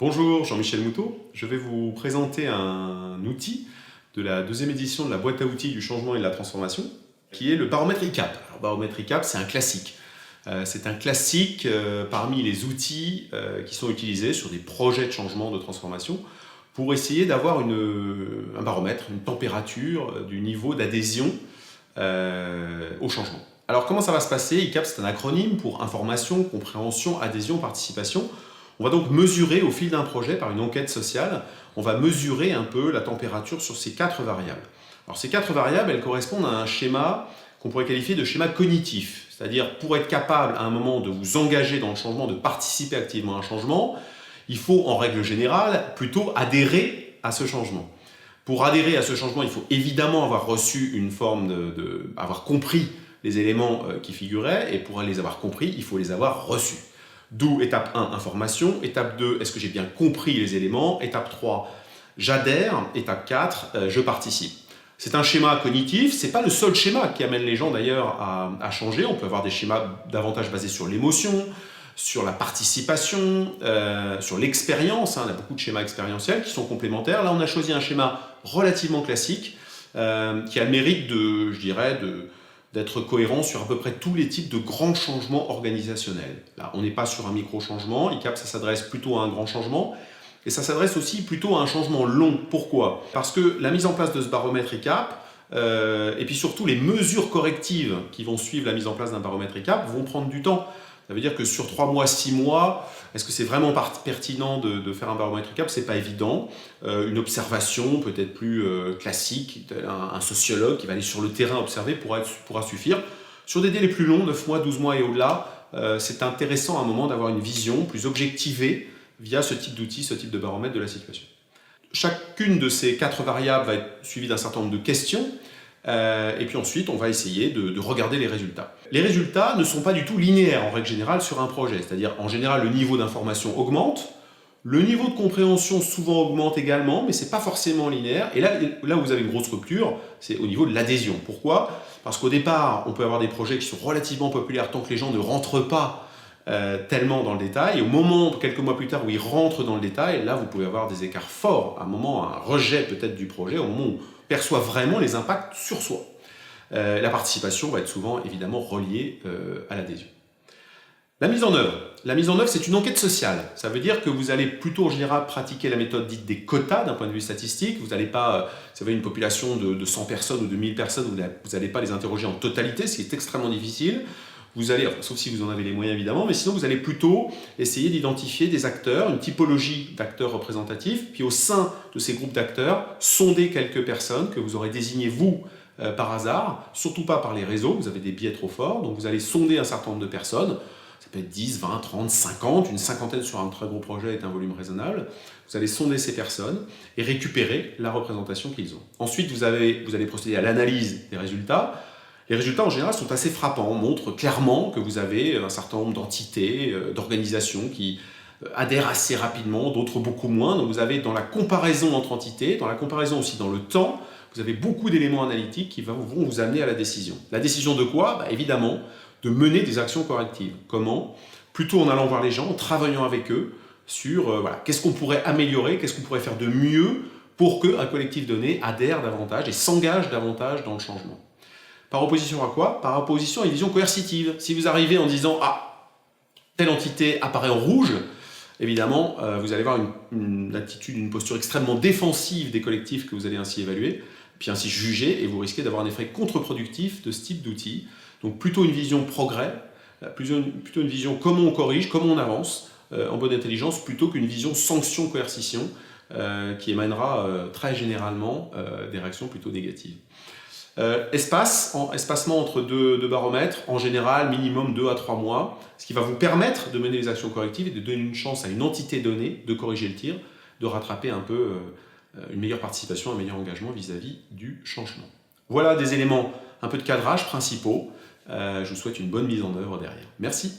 Bonjour, Jean-Michel Moutot. Je vais vous présenter un outil de la deuxième édition de la boîte à outils du changement et de la transformation, qui est le baromètre ICAP. Alors, baromètre ICAP, c'est un classique. Parmi les outils qui sont utilisés sur des projets de changement, de transformation, pour essayer d'avoir un baromètre, une température du niveau d'adhésion au changement. Alors comment ça va se passer? ICAP, c'est un acronyme pour information, compréhension, adhésion, participation. On va donc mesurer au fil d'un projet, par une enquête sociale, on va mesurer un peu la température sur ces 4 variables. Alors ces 4 variables, elles correspondent à un schéma qu'on pourrait qualifier de schéma cognitif. C'est-à-dire, pour être capable à un moment de vous engager dans le changement, de participer activement à un changement, il faut en règle générale plutôt adhérer à ce changement. Pour adhérer à ce changement, il faut évidemment avoir reçu une forme avoir compris les éléments qui figuraient, et pour les avoir compris, il faut les avoir reçus. D'où étape 1, information. Étape 2, est-ce que j'ai bien compris les éléments? Étape 3, j'adhère. Étape 4, je participe. C'est un schéma cognitif, ce n'est pas le seul schéma qui amène les gens d'ailleurs à changer. On peut avoir des schémas davantage basés sur l'émotion, sur la participation, sur l'expérience. On a beaucoup de schémas expérientiels qui sont complémentaires. Là, on a choisi un schéma relativement classique qui a le mérite d'être cohérent sur à peu près tous les types de grands changements organisationnels. Là, on n'est pas sur un micro-changement. ICAP, ça s'adresse plutôt à un grand changement. Et ça s'adresse aussi plutôt à un changement long. Pourquoi? Parce que la mise en place de ce baromètre ICAP, et puis surtout les mesures correctives qui vont suivre la mise en place d'un baromètre ICAP vont prendre du temps. Ça veut dire que sur 3 mois, 6 mois, est-ce que c'est vraiment pertinent de faire un baromètre ICAP? C'est pas évident. Une observation peut-être plus classique, un sociologue qui va aller sur le terrain observer pourra suffire. Sur des délais plus longs, 9 mois, 12 mois et au-delà, c'est intéressant à un moment d'avoir une vision plus objectivée via ce type d'outil, ce type de baromètre de la situation. Chacune de ces 4 variables va être suivie d'un certain nombre de questions. Et puis ensuite, on va essayer de regarder les résultats. Les résultats ne sont pas du tout linéaires en règle générale sur un projet. C'est-à-dire, en général, le niveau d'information augmente, le niveau de compréhension souvent augmente également, mais ce n'est pas forcément linéaire. Et là où vous avez une grosse rupture, c'est au niveau de l'adhésion. Pourquoi? Parce qu'au départ, on peut avoir des projets qui sont relativement populaires tant que les gens ne rentrent pas tellement dans le détail. Et au moment, quelques mois plus tard, où ils rentrent dans le détail, là, vous pouvez avoir des écarts forts. À un moment, un rejet peut-être du projet, au moment où perçoit vraiment les impacts sur soi. La participation va être souvent évidemment reliée à l'adhésion. La mise en œuvre. La mise en œuvre, c'est une enquête sociale. Ça veut dire que vous allez plutôt en général pratiquer la méthode dite des quotas d'un point de vue statistique. Vous n'allez pas, vous avez une population de 100 personnes ou de 1000 personnes, vous n'allez pas les interroger en totalité, ce qui est extrêmement difficile. Vous allez, sauf si vous en avez les moyens évidemment, mais sinon vous allez plutôt essayer d'identifier des acteurs, une typologie d'acteurs représentatifs, puis au sein de ces groupes d'acteurs, sonder quelques personnes que vous aurez désignées vous par hasard, surtout pas par les réseaux, vous avez des biais trop forts, donc vous allez sonder un certain nombre de personnes, ça peut être 10, 20, 30, 50, une cinquantaine sur un très gros projet est un volume raisonnable, vous allez sonder ces personnes et récupérer la représentation qu'ils ont. Ensuite vous allez procéder à l'analyse des résultats. Les résultats en général sont assez frappants, montrent clairement que vous avez un certain nombre d'entités, d'organisations qui adhèrent assez rapidement, d'autres beaucoup moins. Donc vous avez dans la comparaison entre entités, dans la comparaison aussi dans le temps, vous avez beaucoup d'éléments analytiques qui vont vous amener à la décision. La décision de quoi? Évidemment, de mener des actions correctives. Comment? Plutôt en allant voir les gens, en travaillant avec eux sur qu'est-ce qu'on pourrait améliorer, qu'est-ce qu'on pourrait faire de mieux pour qu'un collectif donné adhère davantage et s'engage davantage dans le changement. Par opposition à quoi? Par opposition à une vision coercitive. Si vous arrivez en disant « Ah, telle entité apparaît en rouge », évidemment, vous allez avoir une attitude, une posture extrêmement défensive des collectifs que vous allez ainsi évaluer, puis ainsi juger, et vous risquez d'avoir un effet contre-productif de ce type d'outil. Donc plutôt une vision progrès, plutôt une vision comment on corrige, comment on avance, en bonne intelligence, plutôt qu'une vision sanction-coercition, qui émanera très généralement des réactions plutôt négatives. Espacement entre deux baromètres, en général minimum 2 à 3 mois, ce qui va vous permettre de mener les actions correctives et de donner une chance à une entité donnée de corriger le tir, de rattraper un peu une meilleure participation, un meilleur engagement vis-à-vis du changement. Voilà des éléments, un peu de cadrage principaux. Je vous souhaite une bonne mise en œuvre derrière. Merci.